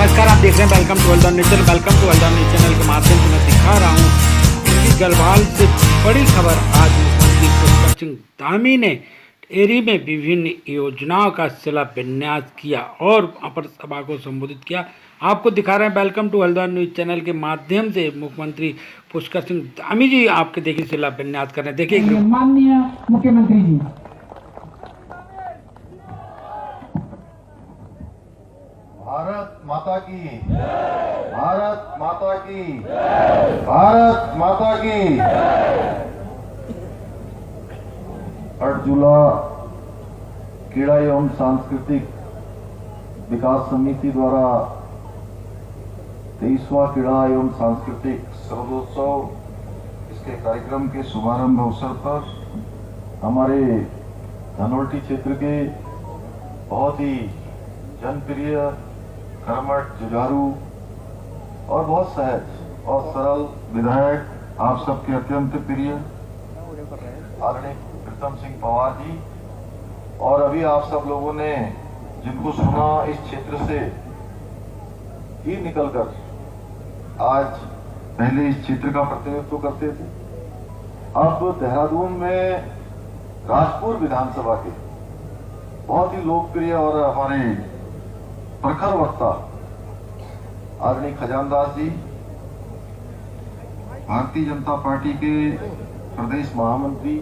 नमस्कार, आप देख रहे हैं वेलकम टू वेल्दान नेचर। वेलकम टू वेल्दान नेचर चैनल के माध्यम से मैं दिखा रहा हूँ कि गढ़वाल से बड़ी खबर। आज मुख्यमंत्री पुष्कर सिंह धामी ने एरी में विभिन्न योजनाओं का शिलान्यास किया और अपर सभा को संबोधित किया। आपको दिखा रहे हैं वेलकम टू वेल्दान न्यूज चैनल के माध्यम से मुख्यमंत्री पुष्कर सिंह धामी जी आपके देखिए शिलान्यास कर रहे हैं। देखिए माननीय मुख्यमंत्री जी, भारत माता की, भारत माता की, भारत माता की। अर्जुला क्रीड़ा एवं सांस्कृतिक विकास समिति द्वारा 23वां क्रीड़ा एवं सांस्कृतिक सर्वोत्सव इसके कार्यक्रम के शुभारंभ अवसर पर हमारे धनोल्टी क्षेत्र के बहुत ही जनप्रिय, कर्मठ, जुझारू और बहुत सहज और सरल विधायक, आप सबके अत्यंत प्रिय आदरणीय प्रीतम सिंह पवार जी, और अभी आप सब लोगों ने जिनको सुना इस क्षेत्र से ही निकलकर आज पहले इस क्षेत्र का प्रतिनिधित्व करते थे, अब देहरादून में राजपुर विधानसभा के बहुत ही लोकप्रिय और हमारे प्रखर वक्ता आदरणीय खजानदास जी, भारतीय जनता पार्टी के प्रदेश महामंत्री,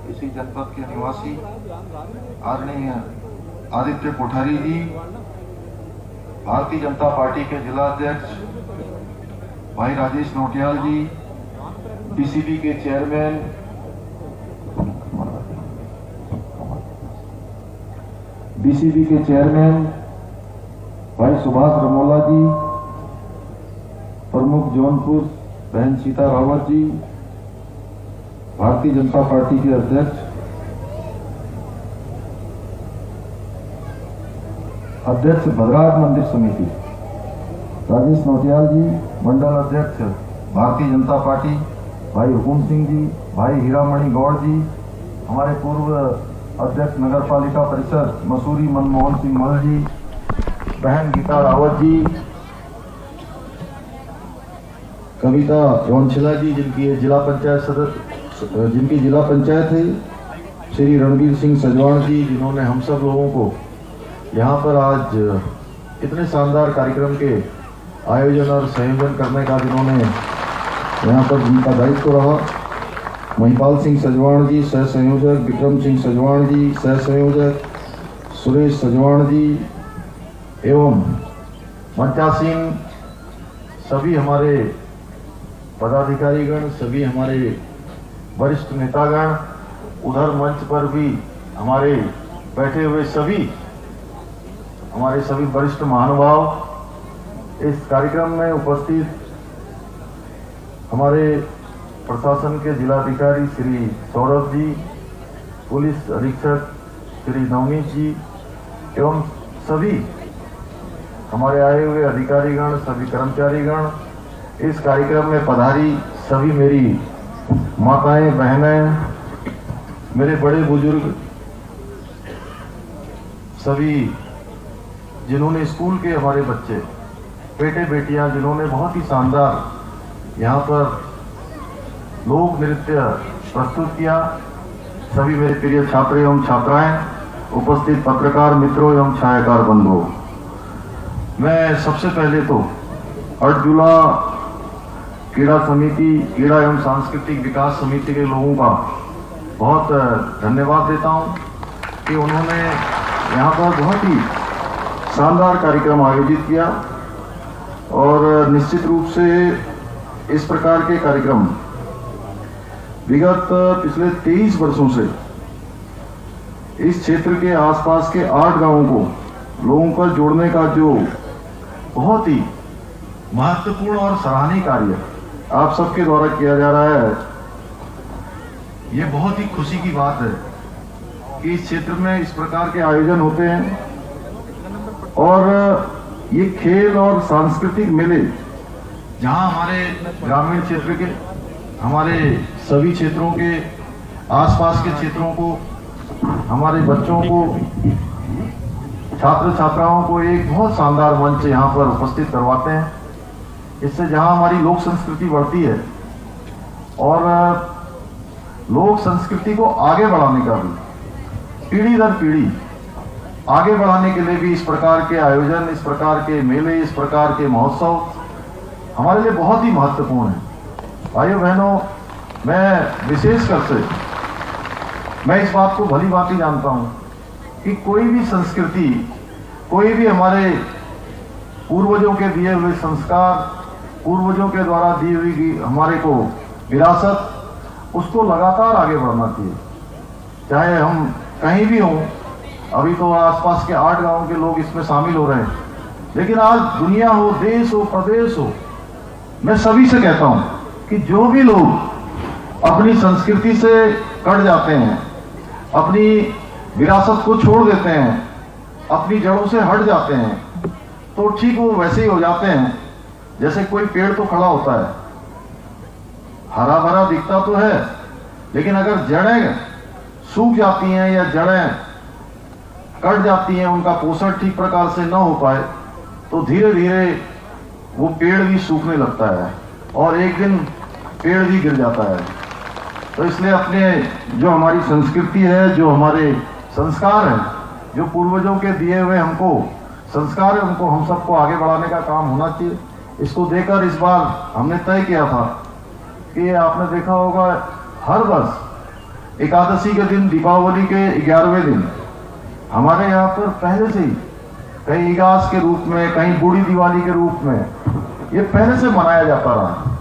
इसी जनपद के निवासी आदरणीय आदित्य कोठारी जी, भारतीय जनता पार्टी के जिला अध्यक्ष भाई राजेश नोटियाल जी, डीसीबी के चेयरमैन भाई सुभाष रमोला जी, प्रमुख जौनपुर बहन सीता रावत जी, भारतीय जनता पार्टी के अध्यक्ष भद्रनाथ मंदिर समिति राजेश नोटियाल जी, मंडल अध्यक्ष भारतीय जनता पार्टी भाई हुकुम सिंह जी, भाई हीरामणि गौड़ जी, हमारे पूर्व अध्यक्ष नगर पालिका परिषद मसूरी मनमोहन सिंह मल जी, बहन गीता रावत जी, कविता यौनशिला जी, जिनकी जिला पंचायत है, श्री रणवीर सिंह सजवाण जी, जिन्होंने हम सब लोगों को यहाँ पर आज इतने शानदार कार्यक्रम के आयोजन और संयोजन करने का जिन्होंने यहाँ पर जिनका दायित्व रहा, महिपाल सिंह सजवाण जी सह संयोजक, विक्रम सिंह सजवाण जी सह संयोजक, सुरेश सजवाण जी एवं मंचासीन सभी हमारे पदाधिकारीगण, सभी हमारे वरिष्ठ नेतागण, उधर मंच पर भी हमारे बैठे हुए हमारे सभी वरिष्ठ महानुभाव, इस कार्यक्रम में उपस्थित हमारे प्रशासन के जिलाधिकारी श्री सौरभ जी, पुलिस अधीक्षक श्री नवनीत जी एवं सभी हमारे आए हुए अधिकारीगण, सभी कर्मचारीगण, इस कार्यक्रम में पधारी सभी मेरी माताएं, बहनें, मेरे बड़े बुजुर्ग, सभी जिन्होंने स्कूल के हमारे बच्चे, बेटे बेटियां, जिन्होंने बहुत ही शानदार यहाँ पर लोक नृत्य प्रस्तुत किया, सभी मेरे प्रिय छात्र एवं छात्राएं, उपस्थित पत्रकार मित्रों एवं छायाकार बंधुओं, मैं सबसे पहले तो अर्जुला क्रीड़ा एवं सांस्कृतिक विकास समिति के लोगों का बहुत धन्यवाद देता हूं कि उन्होंने यहाँ पर बहुत ही शानदार कार्यक्रम आयोजित किया, और निश्चित रूप से इस प्रकार के कार्यक्रम विगत पिछले 23 वर्षों से इस क्षेत्र के आसपास के 8 गांवों को लोगों को जोड़ने का जो बहुत ही महत्वपूर्ण और सराहनीय कार्य आप सबके द्वारा किया जा रहा है, ये बहुत ही खुशी की बात है कि इस क्षेत्र में इस प्रकार के आयोजन होते हैं, और ये खेल और सांस्कृतिक मेले जहां हमारे ग्रामीण क्षेत्र के, हमारे सभी क्षेत्रों के आसपास के क्षेत्रों को, हमारे बच्चों को छात्र छात्राओं को एक बहुत शानदार मंच यहाँ पर उपस्थित करवाते हैं। इससे जहाँ हमारी लोक संस्कृति बढ़ती है और लोक संस्कृति को आगे बढ़ाने का भी, पीढ़ी दर पीढ़ी आगे बढ़ाने के लिए भी इस प्रकार के आयोजन, इस प्रकार के मेले, इस प्रकार के महोत्सव हमारे लिए बहुत ही महत्वपूर्ण है। भाइयों बहनों, मैं विशेषकर से मैं इस बात को भली भांति जानता हूं कि कोई भी संस्कृति, कोई भी हमारे पूर्वजों के दिए हुए संस्कार, पूर्वजों के द्वारा दी हुई हमारे को विरासत, उसको लगातार आगे बढ़ना चाहिए। चाहे हम कहीं भी हों, अभी तो आसपास के 8 गांवों के लोग इसमें शामिल हो रहे हैं, लेकिन आज दुनिया हो, देश हो, प्रदेश हो, मैं सभी से कहता हूं कि जो भी लोग अपनी संस्कृति से कट जाते हैं, अपनी विरासत को छोड़ देते हैं, अपनी जड़ों से हट जाते हैं, तो ठीक वो वैसे ही हो जाते हैं जैसे कोई पेड़ तो खड़ा होता है, हरा भरा दिखता तो है, लेकिन अगर जड़ें सूख जाती हैं या जड़ें कट जाती हैं, उनका पोषण ठीक प्रकार से न हो पाए, तो धीरे धीरे वो पेड़ भी सूखने लगता है और एक दिन पेड़ भी गिर जाता है। तो इसलिए अपने जो हमारी संस्कृति है, जो हमारे संस्कार हैं, जो पूर्वजों के दिए हुए हमको संस्कार है, उनको हम सबको आगे बढ़ाने का काम होना चाहिए। इसको देकर इस बार हमने तय किया था कि आपने देखा होगा हर वर्ष एकादशी के दिन, दीपावली के 11वें दिन हमारे यहाँ पर पहले से ही कहीं इगास के रूप में, कहीं बूढ़ी दिवाली के रूप में ये पहले से मनाया जाता रहा।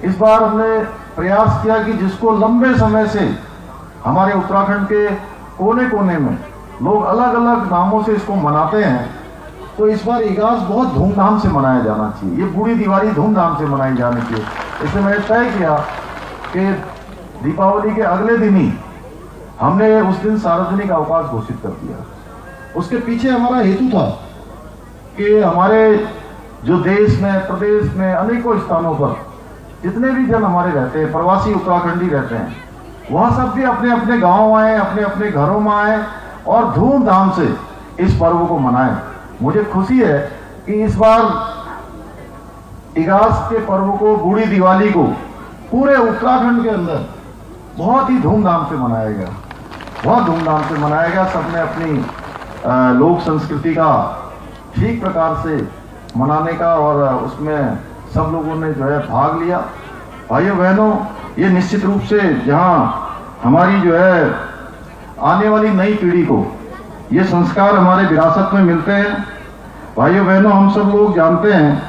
इस बार हमने प्रयास किया कि जिसको लंबे समय से हमारे उत्तराखंड के कोने कोने में लोग अलग अलग नामों से इसको मनाते हैं, तो इस बार इगास बहुत धूमधाम से मनाया जाना चाहिए। ये बूढ़ी दिवाली धूमधाम से मनाई जानी चाहिए। इसलिए मैंने तय किया कि दीपावली के अगले दिन ही हमने उस दिन सार्वजनिक अवकाश घोषित कर दिया। उसके पीछे हमारा हेतु था कि हमारे जो देश में, प्रदेश में अनेकों स्थानों पर जितने भी जन हमारे रहते हैं, प्रवासी उत्तराखंडी रहते हैं, वह सब भी अपने अपने गांव आए, अपने अपने घरों में आए और धूमधाम से इस पर्व को मनाएं। मुझे खुशी है कि इस बार इगास के पर्व को, बूढ़ी दिवाली को पूरे उत्तराखंड के अंदर बहुत ही धूमधाम से मनाया गया, बहुत धूमधाम से मनाया गया। सबने अपनी लोक संस्कृति का ठीक प्रकार से मनाने का और उसमें सब लोगों ने जो है भाग लिया। भाइयों बहनों, ये निश्चित रूप से जहां हमारी जो है आने वाली नई पीढ़ी को ये संस्कार हमारे विरासत में मिलते हैं। भाइयों बहनों, हम सब लोग जानते हैं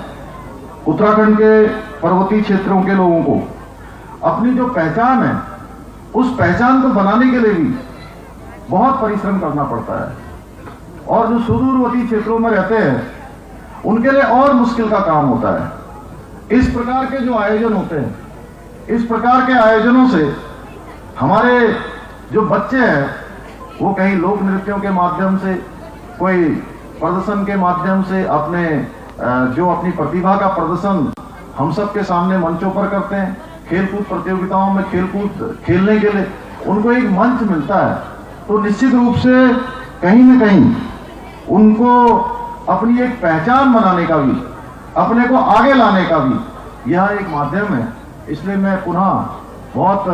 उत्तराखंड के पर्वतीय क्षेत्रों के लोगों को अपनी जो पहचान है, उस पहचान को बनाने के लिए भी बहुत परिश्रम करना पड़ता है, और जो सुदूरवर्ती क्षेत्रों में रहते हैं उनके लिए और मुश्किल का काम होता है। इस प्रकार के जो आयोजन होते हैं, इस प्रकार के आयोजनों से हमारे जो बच्चे हैं वो कहीं लोक नृत्यों के माध्यम से, कोई प्रदर्शन के माध्यम से अपने जो अपनी प्रतिभा का प्रदर्शन हम सब के सामने मंचों पर करते हैं। खेलकूद प्रतियोगिताओं में खेलकूद खेलने के लिए उनको एक मंच मिलता है, तो निश्चित रूप से कहीं न कहीं उनको अपनी एक पहचान बनाने का भी, अपने को आगे लाने का भी यह एक माध्यम है। इसलिए मैं पुनः बहुत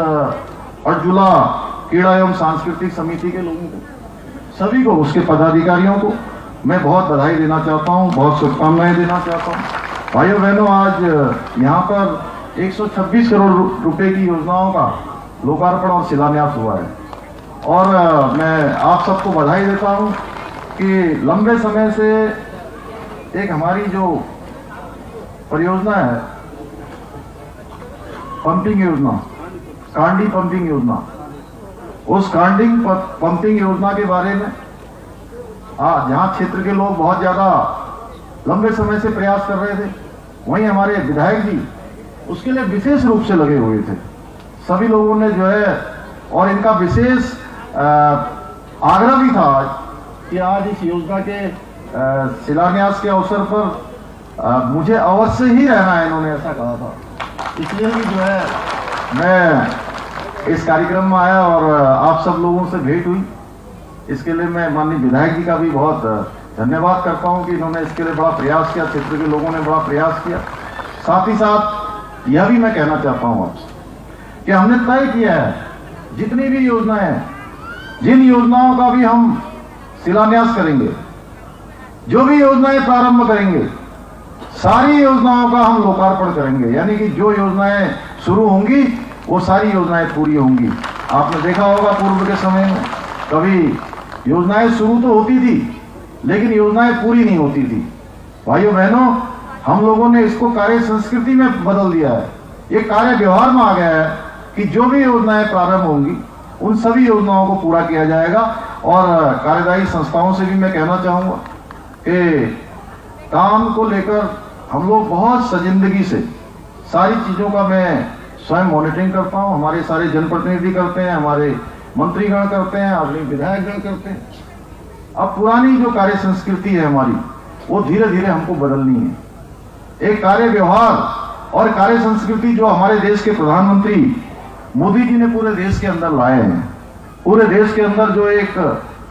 अर्जुला क्रीड़ा एवं सांस्कृतिक समिति के लोगों को, सभी को, उसके पदाधिकारियों को मैं बहुत बधाई देना चाहता हूं, बहुत शुभकामनाएं देना चाहता हूं। भाइयों बहनों, आज यहाँ पर 126 करोड़ रुपए की योजनाओं का लोकार्पण और शिलान्यास हुआ है, और मैं आप सबको बधाई देता हूं कि लंबे समय से एक हमारी जो परियोजना है, पंपिंग योजना, कांडी पंपिंग योजना, उस कांडिंग पंपिंग योजना के बारे में जहां क्षेत्र के लोग बहुत ज्यादा लंबे समय से प्रयास कर रहे थे, वहीं हमारे विधायक जी उसके लिए विशेष रूप से लगे हुए थे। सभी लोगों ने जो है, और इनका विशेष आग्रह भी था कि आज इस योजना के शिलान्यास के अवसर पर मुझे अवश्य ही रहना है, इन्होंने ऐसा कहा था। इसलिए भी जो है मैं इस कार्यक्रम में आया और आप सब लोगों से भेंट हुई। इसके लिए मैं माननीय विधायक जी का भी बहुत धन्यवाद करता हूं कि इन्होंने इसके लिए बड़ा प्रयास किया, क्षेत्र के लोगों ने बड़ा प्रयास किया। साथ ही साथ यह भी मैं कहना चाहता हूं आपसे कि हमने तय किया है जितनी भी योजनाएं हैं, जिन योजनाओं का भी हम शिलान्यास करेंगे, जो भी योजनाएं प्रारंभ करेंगे, सारी योजनाओं का हम लोकार्पण करेंगे। यानी कि जो योजनाएं शुरू होंगी वो सारी योजनाएं पूरी होंगी। आपने देखा होगा पूर्व के समय में कभी योजनाएं शुरू तो होती थी लेकिन योजनाएं पूरी नहीं होती थी। भाइयों बहनों, हम लोगों ने इसको कार्य संस्कृति में बदल दिया है। ये कार्य व्यवहार में आ गया है कि जो भी योजनाएं प्रारंभ होंगी उन सभी योजनाओं को पूरा किया जाएगा। और कार्यदायी संस्थाओं से भी मैं कहना चाहूंगा कि काम को लेकर हम लोग बहुत संजीदगी से सारी चीजों का मैं स्वयं मॉनिटरिंग करता हूं। हमारे सारे जनप्रतिनिधि करते हैं, हमारे मंत्रीगण करते हैं, अपने विधायकगण करते हैं। अब पुरानी जो कार्य संस्कृति है हमारी, वो धीरे धीरे हमको बदलनी है। एक कार्य व्यवहार और कार्य संस्कृति जो हमारे देश के प्रधानमंत्री मोदी जी ने पूरे देश के अंदर लाए हैं, पूरे देश के अंदर जो एक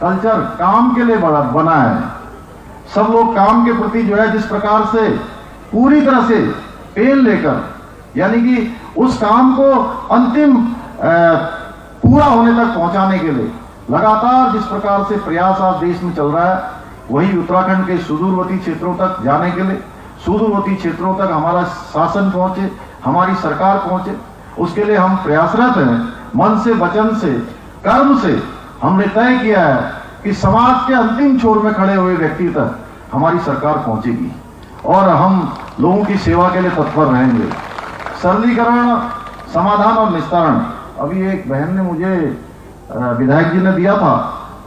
कल्चर काम के लिए बना है, सब लोग काम के प्रति जो है जिस प्रकार से पूरी तरह से पेन लेकर, यानी कि उस काम को अंतिम पूरा होने तक पहुंचाने के लिए लगातार जिस प्रकार से प्रयास आज देश में चल रहा है, वही उत्तराखंड के सुदूरवर्ती क्षेत्रों तक जाने के लिए, सुदूरवर्ती क्षेत्रों तक हमारा शासन पहुंचे, हमारी सरकार पहुंचे, उसके लिए हम प्रयासरत हैं। मन से, वचन से, कर्म से हमने तय किया है कि समाज के अंतिम छोर में खड़े हुए व्यक्ति तक हमारी सरकार पहुंचेगी और हम लोगों की सेवा के लिए तत्पर रहेंगे। सरलीकरण, समाधान और निस्तारण, अभी एक बहन ने मुझे विधायक जी ने दिया था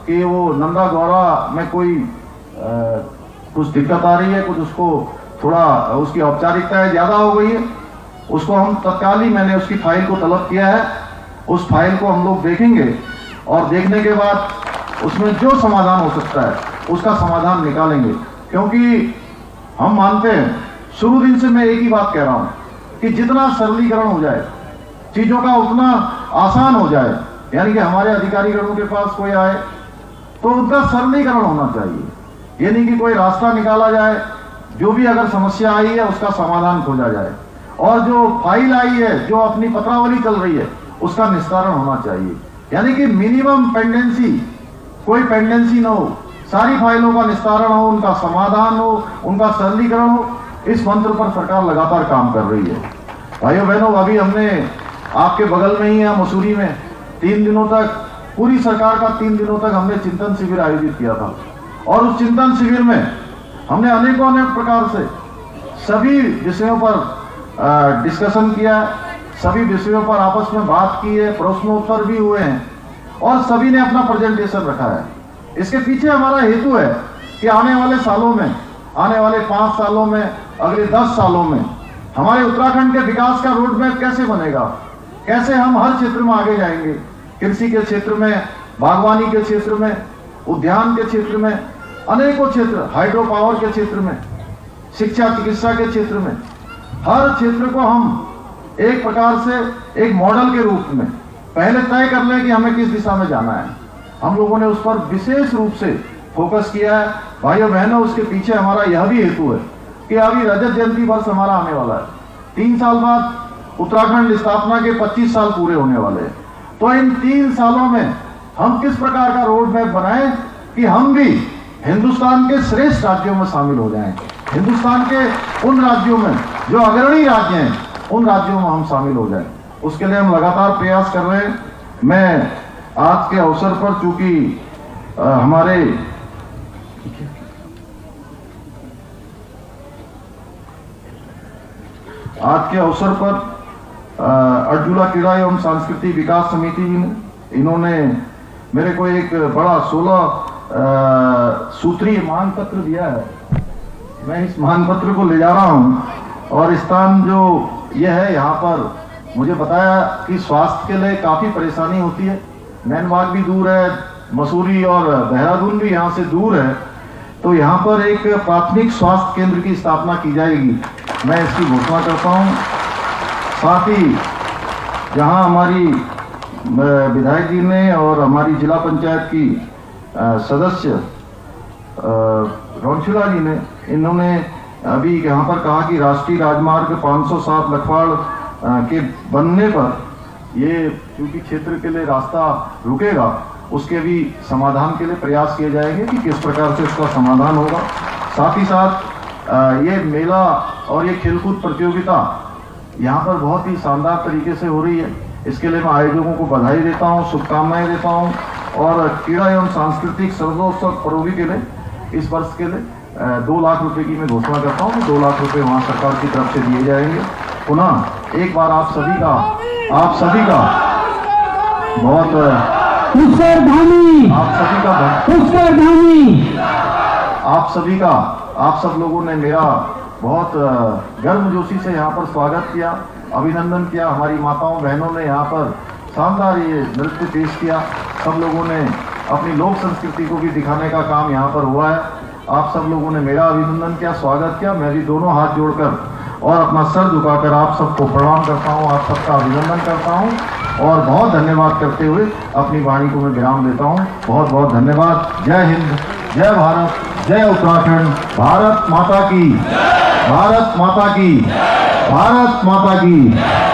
कि वो नंदा गौरा में कोई कुछ दिक्कत आ रही है, कुछ उसको थोड़ा उसकी औपचारिकताएं ज्यादा हो गई है। उसको हम तत्काल ही, मैंने उसकी फाइल को तलब किया है, उस फाइल को हम लोग देखेंगे और देखने के बाद उसमें जो समाधान हो सकता है उसका समाधान निकालेंगे। क्योंकि हम मानते हैं, शुरू दिन से मैं एक ही बात कह रहा हूं कि जितना सरलीकरण हो जाए चीजों का उतना आसान हो जाए। यानी कि हमारे अधिकारीगणों के पास कोई आए तो उनका सरलीकरण होना चाहिए, यानी कि कोई रास्ता निकाला जाए, जो भी अगर समस्या आई है उसका समाधान खोजा जाए, और जो फाइल आई है, जो अपनी पत्रावली चल रही है, उसका निस्तारण होना चाहिए। यानी कि मिनिमम पेंडेंसी, कोई पेंडेंसी ना हो, सारी फाइलों का निस्तारण हो, उनका समाधान हो, उनका सरलीकरण हो। इस मंत्र पर सरकार लगातार काम कर रही है। भाइयों बहनों, अभी हमने आपके बगल में ही है मसूरी में 3 दिनों तक, पूरी सरकार का 3 दिनों तक हमने चिंतन शिविर आयोजित किया था। और उस चिंतन शिविर में हमने अनेकों अनेक प्रकार से सभी विषयों पर डिस्कशन किया, सभी विषयों पर आपस में बात की है, प्रश्नोत्तर भी हुए हैं और सभी ने अपना प्रेजेंटेशन रखा है। इसके पीछे हमारा हेतु है कि आने वाले सालों में, आने वाले 5 सालों में, अगले 10 सालों में हमारे उत्तराखंड के विकास का रोड मैप कैसे बनेगा, कैसे हम हर क्षेत्र में आगे जाएंगे, कृषि के क्षेत्र में, बागवानी के क्षेत्र में, उद्यान के क्षेत्र में, अनेकों क्षेत्र, हाइड्रो पावर के क्षेत्र में, शिक्षा चिकित्सा के क्षेत्र में, हर क्षेत्र को हम एक प्रकार से एक मॉडल के रूप में पहले तय कर लें कि हमें किस दिशा में जाना है। हम लोगों ने उस पर विशेष रूप से फोकस किया है। भाइयों बहनों, उसके पीछे हमारा यह भी हेतु है कि अभी रजत जयंती वर्ष हमारा आने वाला है। 3 साल बाद उत्तराखंड स्थापना के 25 साल पूरे होने वाले हैं। तो इन 3 सालों में हम किस प्रकार का रोड मैप बनाएं कि हम भी हिंदुस्तान के श्रेष्ठ राज्यों में शामिल हो जाएं, हिंदुस्तान के उन राज्यों में जो अग्रणी राज्य हैं, उन राज्यों में हम शामिल हो जाएं। उसके लिए हम लगातार प्रयास कर रहे हैं। मैं आज के अवसर पर, चूंकि हमारे आज के अवसर पर अर्जुला क्रीड़ा एवं सांस्कृतिक विकास समिति जी ने, इन्होंने मेरे को एक बड़ा 16 सूत्रीय मांग पत्र दिया है। मैं इस मांग पत्र को ले जा रहा हूं और स्थान जो यह है, यहाँ पर मुझे बताया कि स्वास्थ्य के लिए काफी परेशानी होती है। नैनबाग भी दूर है, मसूरी और देहरादून भी यहाँ से दूर है, तो यहाँ पर एक प्राथमिक स्वास्थ्य केंद्र की स्थापना की जाएगी। मैं इसकी घोषणा करता हूँ। साथ ही जहाँ हमारी विधायक जी ने और हमारी जिला पंचायत की सदस्य रौनशिला जी ने, इन्होंने अभी यहाँ पर कहा कि राष्ट्रीय राजमार्ग 507 लखवाड़ के बनने पर ये क्योंकि क्षेत्र के लिए रास्ता रुकेगा, उसके भी समाधान के लिए प्रयास किए जाएंगे कि किस प्रकार से उसका समाधान होगा। साथ ही साथ ये मेला और ये खेलकूद प्रतियोगिता यहाँ पर बहुत ही शानदार तरीके से हो रही है। इसके लिए मैं आयोजकों को बधाई देता हूँ, शुभकामनाएं देता हूँ और क्रीड़ा एवं सांस्कृतिक सर्वोत्सव परोगी के लिए इस वर्ष के लिए 2 लाख रुपए की मैं घोषणा करता हूँ कि 2 लाख रुपए वहाँ सरकार की तरफ से दिए जाएंगे। पुनः एक बार आप सभी का बहुत पुष्कर धामी, आप सब लोगों ने मेरा बहुत गर्मजोशी से यहाँ पर स्वागत किया, अभिनंदन किया। हमारी माताओं बहनों ने यहाँ पर शानदार ये नृत्य पेश किया। सब लोगों ने अपनी लोक संस्कृति को भी दिखाने का काम यहाँ पर हुआ है। आप सब लोगों ने मेरा अभिनंदन किया, स्वागत किया। मैं भी दोनों हाथ जोड़कर और अपना सर झुकाकर आप सबको प्रणाम करता हूँ, आप सबका अभिनंदन करता हूँ और बहुत धन्यवाद करते हुए अपनी वाणी को मैं विराम देता हूँ। बहुत बहुत धन्यवाद। जय हिंद, जय भारत, जय उत्तराखंड। भारत माता की, भारत माता की, भारत माता की।